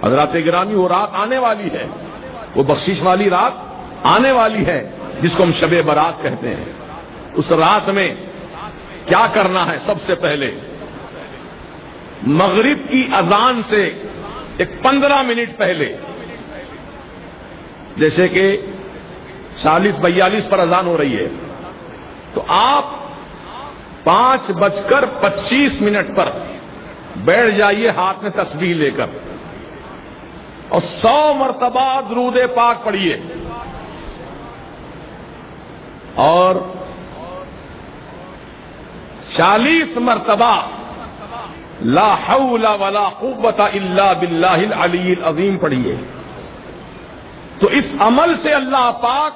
حضرات گرامی، وہ رات آنے والی ہے، وہ بخشش والی رات آنے والی ہے جس کو ہم شب برات کہتے ہیں۔ اس رات میں کیا کرنا ہے؟ سب سے پہلے مغرب کی اذان سے ایک 15 منٹ پہلے، جیسے کہ 40-42 پر اذان ہو رہی ہے، تو آپ 5:25 پر بیٹھ جائیے ہاتھ میں تسبیح لے کر، اور 100 مرتبہ درود پاک پڑھیے، اور 40 مرتبہ لا حول ولا قوت الا باللہ العلی العظیم پڑھیے۔ تو اس عمل سے اللہ پاک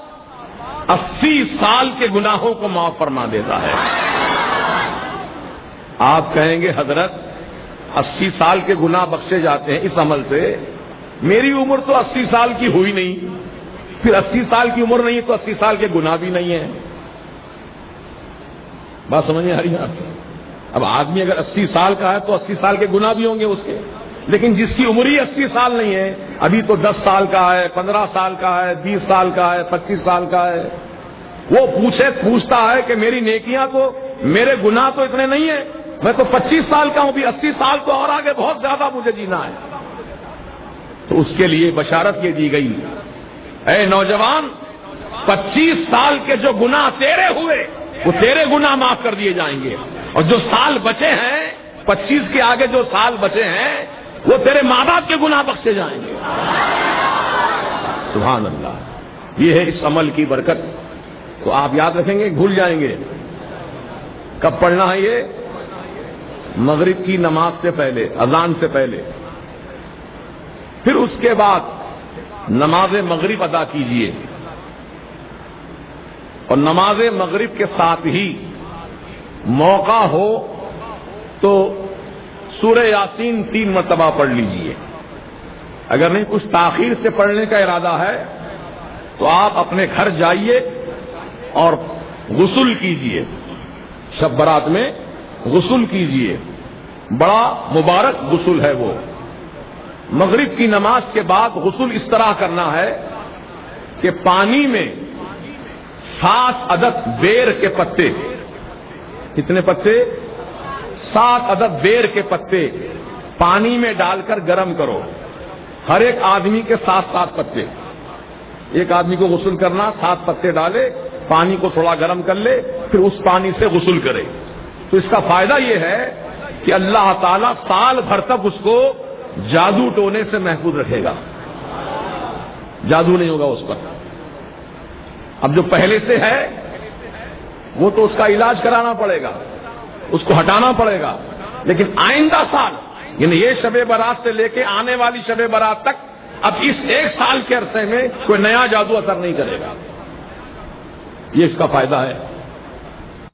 80 سال کے گناہوں کو معاف فرما دیتا ہے۔ آپ کہیں گے حضرت 80 سال کے گناہ بخشے جاتے ہیں اس عمل سے، میری عمر تو 80 سال کی ہوئی نہیں، پھر 80 سال کی عمر نہیں تو 80 سال کے گناہ بھی نہیں ہیں۔ بات سمجھ میں آ رہی ہے آپ کو؟ اب آدمی اگر 80 سال کا ہے تو 80 سال کے گناہ بھی ہوں گے اس کے، لیکن جس کی عمر ہی 80 سال نہیں ہے، ابھی تو 10 سال کا ہے، 15 سال کا ہے، 20 سال کا ہے، 25 سال کا ہے، وہ پوچھتا ہے کہ میری نیکیاں تو، میرے گناہ تو اتنے نہیں ہیں، میں تو 25 سال کا ہوں، بھی 80 سال تو اور آگے بہت زیادہ مجھے جینا ہے۔ تو اس کے لیے بشارت یہ دی گئی، اے نوجوان، 25 سال کے جو گناہ تیرے ہوئے وہ تیرے گناہ معاف کر دیے جائیں گے، اور جو سال بچے ہیں 25 کے آگے جو سال بچے ہیں وہ تیرے ماں باپ کے گناہ بخشے جائیں گے۔ سبحان اللہ، یہ ہے اس عمل کی برکت۔ تو آپ یاد رکھیں گے، بھول جائیں گے۔ کب پڑھنا ہے یہ؟ مغرب کی نماز سے پہلے، اذان سے پہلے۔ پھر اس کے بعد نماز مغرب ادا کیجیے، اور نماز مغرب کے ساتھ ہی موقع ہو تو سورہ یاسین 3 مرتبہ پڑھ لیجیے۔ اگر نہیں کچھ تاخیر سے پڑھنے کا ارادہ ہے تو آپ اپنے گھر جائیے اور غسل کیجیے، شب برات میں غسل کیجیے، بڑا مبارک غسل ہے وہ۔ مغرب کی نماز کے بعد غسل اس طرح کرنا ہے کہ پانی میں 7 عدد بیر کے پتے، کتنے پتے؟ 7 عدد بیر کے پتے پانی میں ڈال کر گرم کرو، ہر ایک آدمی کے 7 پتے۔ ایک آدمی کو غسل کرنا، 7 پتے ڈالے، پانی کو تھوڑا گرم کر لے، پھر اس پانی سے غسل کرے۔ تو اس کا فائدہ یہ ہے کہ اللہ تعالیٰ سال بھر تک اس کو جادو ٹونے سے محفوظ رکھے گا، جادو نہیں ہوگا اس پر۔ اب جو پہلے سے ہے وہ تو اس کا علاج کرانا پڑے گا، اس کو ہٹانا پڑے گا، لیکن آئندہ سال، یعنی یہ شب برات سے لے کے آنے والی شب برات تک، اب اس 1 سال کے عرصے میں کوئی نیا جادو اثر نہیں کرے گا۔ یہ اس کا فائدہ ہے۔